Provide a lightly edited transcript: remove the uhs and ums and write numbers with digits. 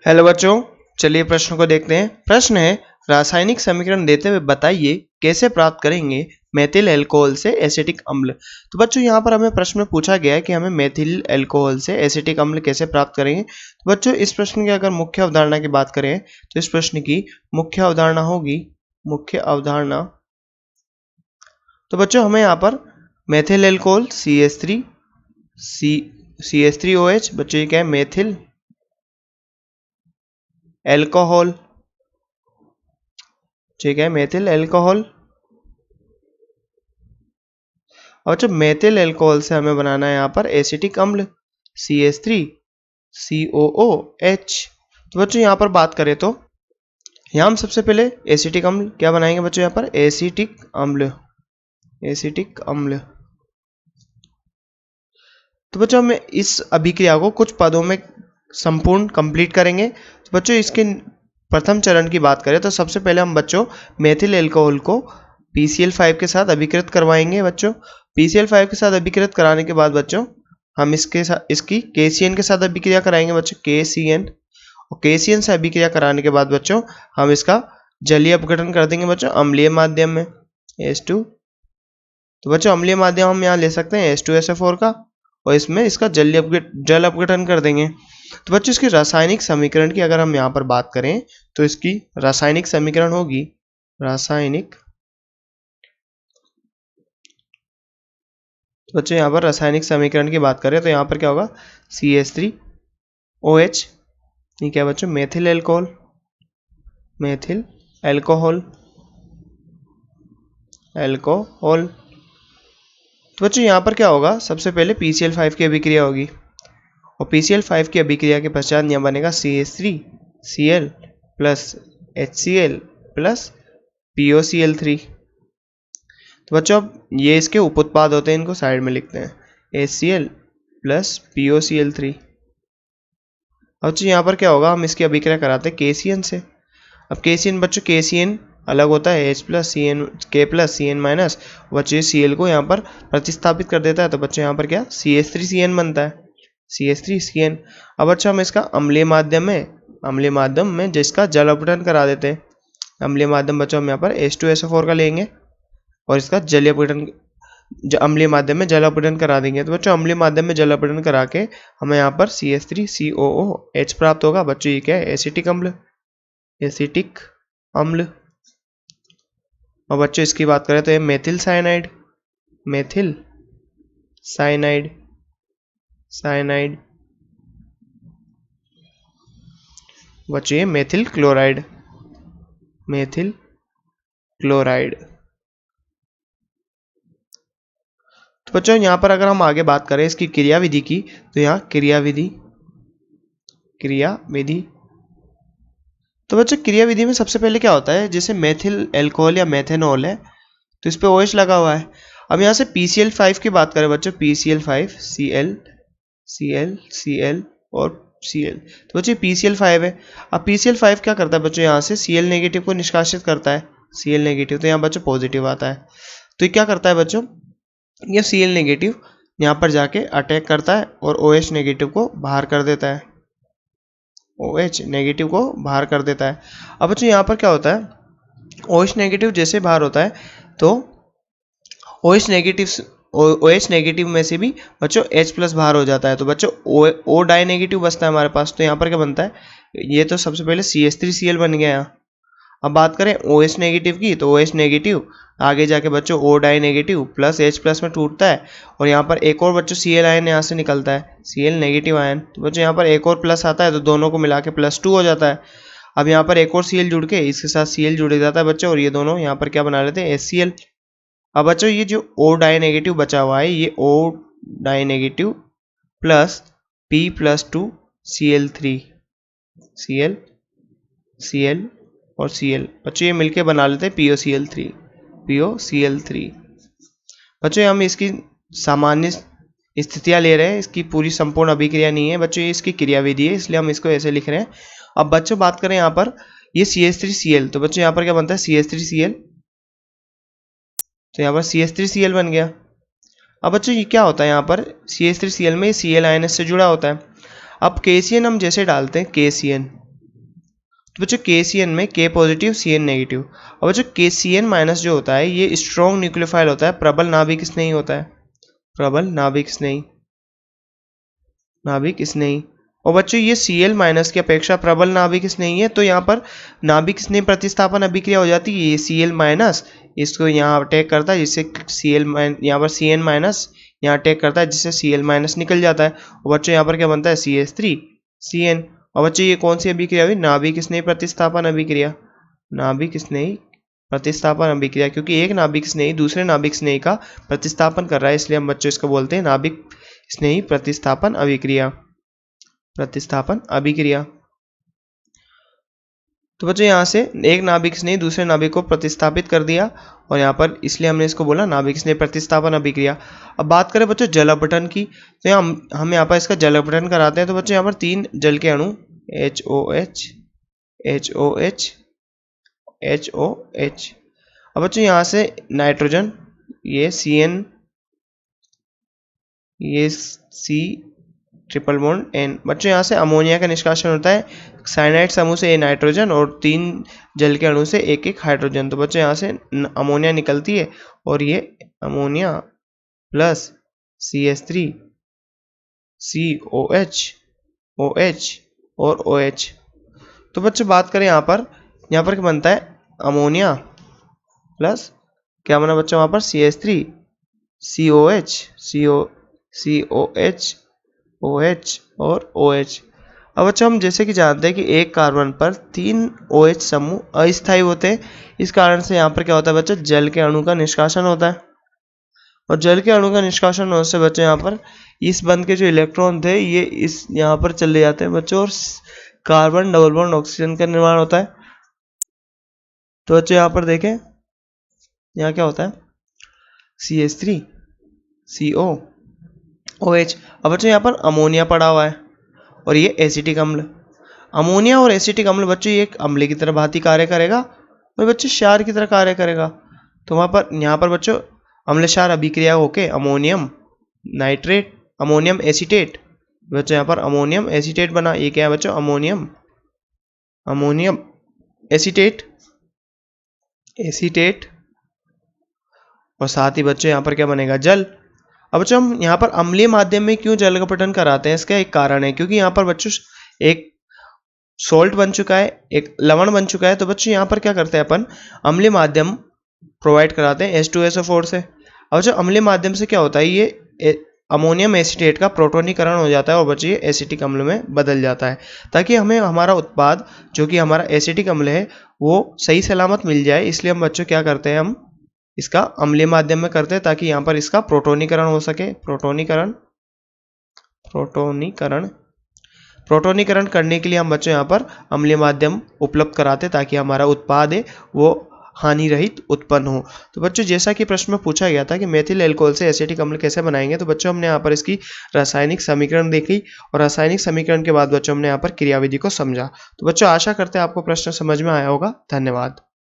Hello बच्चों, चलिए प्रश्न को देखते हैं। प्रश्न है, रासायनिक समीकरण देते हुए बताइए कैसे प्राप्त करेंगे मेथिल अल्कोहल से एसिटिक अम्ल। तो बच्चों यहाँ पर हमें प्रश्न में पूछा गया है कि हमें मेथिल अल्कोहल से एसिटिक अम्ल कैसे प्राप्त करेंगे। तो बच्चों इस प्रश्न की अगर मुख्य अवधारणा की बात करें तो इस प्रश्न की मुख्य अवधारणा होगी तो बच्चों हमें यहाँ पर मेथिल अल्कोहल CH3OH, बच्चों ये क्या है, मेथिल अल्कोहल, ठीक है, मेथिल अल्कोहल। और जो मेथिल अल्कोहल से हमें बनाना है यहाँ पर एसिटिक अम्ल CH3COOH। तो बच्चों यहाँ पर बात करें तो यहाँ हम सबसे पहले एसिटिक अम्ल क्या बनाएंगे बच्चों, यहाँ पर एसिटिक अम्ल। तो बच्चों हम इस अभिक्रिया को कुछ पदों में संपूर्ण कंप्लीट करेंगे। तो बच्चों इसके प्रथम चरण की बात करें तो सबसे पहले हम बच्चों मेथिल अल्कोहल को PCl5 के साथ अभिकृत करवाएंगे। बच्चों PCl5 के साथ अभिकृत कराने के बाद बच्चों हम इसकी KCN के साथ अभिक्रिया कराएंगे बच्चों, KCN। और KCN से अभिक्रिया कराने के बाद बच्चों हम इसका जलीय अपघटन कर देंगे बच्चों अम्लीय माध्यम में H2। तो बच्चों अम्लीय माध्यम हम यहाँ ले सकते हैं H2SO4 का, और इसमें इसका जल अपघटन कर देंगे। तो बच्चों इसकी रासायनिक समीकरण की अगर हम यहाँ पर बात करें तो इसकी रासायनिक समीकरण होगी तो बच्चों यहाँ पर रासायनिक समीकरण की बात करें तो यहाँ पर क्या होगा, CH3OH, ठीक है बच्चों, मेथिल अल्कोहल। तो बच्चों यहाँ पर क्या होगा, सबसे पहले PCl5 की अभिक्रिया होगी, और PCl5 की अभिक्रिया के पश्चात यहाँ बनेगा CH3Cl plus HCl plus POCl3। तो बच्चों अब ये इसके उप उत्पाद होते हैं, इनको साइड में लिखते हैं, HCl प्लस POCl3। अब बच्चों यहाँ पर क्या होगा, हम इसकी अभिक्रिया कराते हैं KCN से। अब KCN बच्चों, KCN अलग होता है H plus K plus CN minus, बच्चों Cl को यहाँ पर प्रतिस्थापित कर देता है। तो बच्चों यहाँ पर क्या CH3CN बनता है, CH3CN। अब अच्छा हम इसका अम्लीय माध्यम में जिसका जल अपघटन करा देते हैं। अम्लीय माध्यम बच्चों हम यहाँ पर H2SO4 का लेंगे और इसका जलीय अपघटन अम्लीय माध्यम में जल अपघटन करा देंगे। तो बच्चों अम्लीय माध्यम में जल अपघटन करा के हमें यहाँ पर CH3COOH प्राप्त होगा। बच्चों ये क्या है, एसिटिक अम्ल। और बच्चों इसकी बात करें तो ये मेथिल साइनाइड, बच्चों ये मेथिल क्लोराइड। तो बच्चों यहाँ पर अगर हम आगे बात करें इसकी क्रियाविधि की तो यहाँ क्रियाविधि तो बच्चों क्रियाविधि में सबसे पहले क्या होता है, जैसे मेथिल अल्कोहल या मेथेनॉल है तो इस पे OH लगा हुआ है। अब यहाँ से PCl5 की बात करें बच्चों, PCl5 Cl और Cl, तो बच्चों PCl5 है। अब PCl5 क्या करता है बच्चों, यहाँ से Cl नेगेटिव को निष्कासित करता है, Cl नेगेटिव, तो यहाँ बच्चों पॉजिटिव आता है। तो ये क्या करता है बच्चों, ये Cl नेगेटिव यहाँ पर जाके अटैक करता है और OH नेगेटिव को बाहर कर देता है, अब बच्चों यहाँ पर क्या होता है, OH नेगेटिव जैसे बाहर होता है तो OH नेगेटिव में से भी बच्चों H प्लस बाहर हो जाता है। तो बच्चों O डाई नेगेटिव बचता है हमारे पास। तो यहाँ पर क्या बनता है, ये तो सबसे पहले CH3Cl बन गया यहाँ। अब बात करें OH नेगेटिव की तो OH नेगेटिव आगे जाके बच्चों O die negative plus H plus में टूटता है, और यहाँ पर एक और बच्चों Cl आयन यहाँ से निकलता है, Cl नेगेटिव आयन। तो बच्चों यहाँ पर एक और प्लस आता है तो दोनों को मिला के +2 हो जाता है। अब यहाँ पर एक और Cl जुड़ के इसके साथ Cl जुड़ जाता है बच्चों, और ये दोनों यहाँ पर क्या बना लेते हैं, HCl। अब बच्चों ये जो O डाई नेगेटिव बचा हुआ है, ये O die negative plus P+2 Cl3 Cl और Cl, बच्चों ये मिलके बना लेते हैं POCl3। बच्चों हम इसकी सामान्य स्थितियां ले रहे हैं, इसकी पूरी संपूर्ण अभिक्रिया नहीं है बच्चों, ये इसकी क्रियाविधि है, इसलिए हम इसको ऐसे लिख रहे हैं। अब बच्चों बात करें यहाँ पर ये CH3Cl, तो बच्चों यहाँ पर क्या बनता है, CH3Cl, तो यहाँ पर CH3Cl बन गया। अब बच्चों ये क्या होता है, यहाँ पर CH3Cl में Cl आयन से जुड़ा होता है। अब KCN हम जैसे डालते हैं, KCN तो बच्चों KCN में K पॉजिटिव CN नेगेटिव। और बच्चों KCN माइनस जो होता है ये स्ट्रॉन्ग न्यूक्लियोफाइल होता है, प्रबल नाभिक स्नेही होता है, प्रबल नाभिक स्नेही, नाभिक स्नेही। और बच्चों ये Cl माइनस की अपेक्षा प्रबल नाभिक स्नेही है, तो यहाँ पर नाभिक स्नेही प्रतिस्थापन अभिक्रिया हो जाती है। ये Cl माइनस इसको यहाँ अटैक करता है, जिससे यहाँ पर Cn माइनस यहाँ अटैक करता है, जिससे Cl माइनस निकल जाता है। और बच्चों यहाँ पर क्या बनता है CH3CN। और बच्चों ये कौन सी अभिक्रिया हुई? नाभिक स्नेही प्रतिस्थापन अभिक्रिया, नाभिक स्नेही प्रतिस्थापन अभिक्रिया, क्योंकि एक नाभिक स्नेही दूसरे नाभिक स्नेही का प्रतिस्थापन कर रहा है, इसलिए हम बच्चों इसको बोलते हैं नाभिक स्नेही प्रतिस्थापन अभिक्रिया, प्रतिस्थापन अभिक्रिया। तो बच्चों यहाँ से एक नाभिक स्नेही दूसरे नाभिक को प्रतिस्थापित कर दिया, और यहाँ पर इसलिए हमने इसको बोला नाभिक स्नेही प्रतिस्थापन अभिक्रिया। अब बात करें बच्चों जल अपघटन की, तो हम यहाँ पर इसका जल अपघटन कराते हैं। तो बच्चों यहाँ पर 3 जल के अणु HOH HOH HOH। अब बच्चों यहाँ से नाइट्रोजन, ये CN, ये C ट्रिपल बॉन्ड N। बच्चों यहाँ से अमोनिया का निष्कासन होता है, साइनाइड समूह से नाइट्रोजन और 3 जल के अणु से एक हाइड्रोजन। तो बच्चों यहाँ से अमोनिया निकलती है, और ये ammonia plus CH3 COH OH और OH। तो बच्चों बात करें यहाँ पर क्या बनता है? अमोनिया प्लस क्या बना बच्चों वहाँ पर? CH3 COH COH OH और OH। अब बच्चों हम जैसे कि जानते हैं कि एक कार्बन पर 3 OH समूह अस्थायी होते हैं, इस कारण से यहाँ पर क्या होता है बच्चों? जल के अणु का निष्कासन होता है। और जल के अणु का निष्कासन होने से बच्चों यहाँ पर इस बंध के जो इलेक्ट्रॉन थे ये इस यहाँ पर चले जाते हैं बच्चों, और कार्बन डबल बॉन्ड ऑक्सीजन का निर्माण होता है। तो बच्चों यहाँ पर देखें, यहाँ क्या होता है? CH3 CO OH। अब बच्चों यहाँ पर अमोनिया पड़ा हुआ है, और ये एसिटिक अम्ल। अमोनिया और एसिटिक अम्ल बच्चों ये एक अम्ल की तरह भांति कार्य करेगा, और बच्चों क्षार की तरह कार्य करेगा। तो वहाँ पर यहाँ पर बच्चों अम्ल क्षार अभिक्रिया होके अमोनियम नाइट्रेट, अमोनियम एसीटेट, बच्चों यहाँ पर अमोनियम एसीटेट बना। ये क्या है बच्चों? अमोनियम एसीटेट और साथ ही बच्चों यहाँ पर क्या बनेगा? जल। अब बच्चों हम यहाँ पर अम्लीय माध्यम में क्यों जल अपघटन कराते हैं? इसका एक कारण है, क्योंकि यहाँ पर बच्चों एक सॉल्ट बन चुका है, एक लवण बन चुका है। तो बच्चों यहाँ पर क्या करते हैं अपन? अम्लीय माध्यम प्रोवाइड कराते हैं H2SO4 से। अब जो अम्लीय माध्यम से क्या होता है? ये अमोनियम एसीटेट का प्रोटोनीकरण हो जाता है, और बच्चों ये एसिटिक अम्ल में बदल जाता है, ताकि हमें हमारा उत्पाद जो कि हमारा एसिटिक अम्ल है वो सही सलामत मिल जाए। इसलिए हम बच्चों क्या करते हैं? हम इसका अम्लीय माध्यम में करते हैं, ताकि यहाँ पर इसका प्रोटोनीकरण हो सके। प्रोटोनीकरण करने के लिए हम बच्चों यहाँ पर अम्लीय माध्यम उपलब्ध कराते हैं, ताकि हमारा उत्पाद है वो हानि रहित उत्पन्न हो। तो बच्चों जैसा कि प्रश्न में पूछा गया था कि मेथिल अल्कोहल से एसिटिक अम्ल कैसे बनाएंगे, तो बच्चों हमने यहाँ पर इसकी रासायनिक समीकरण देखी, और रासायनिक समीकरण के बाद बच्चों हमने यहाँ पर क्रियाविधि को समझा। तो बच्चों आशा करते हैं आपको प्रश्न समझ में आया होगा। धन्यवाद।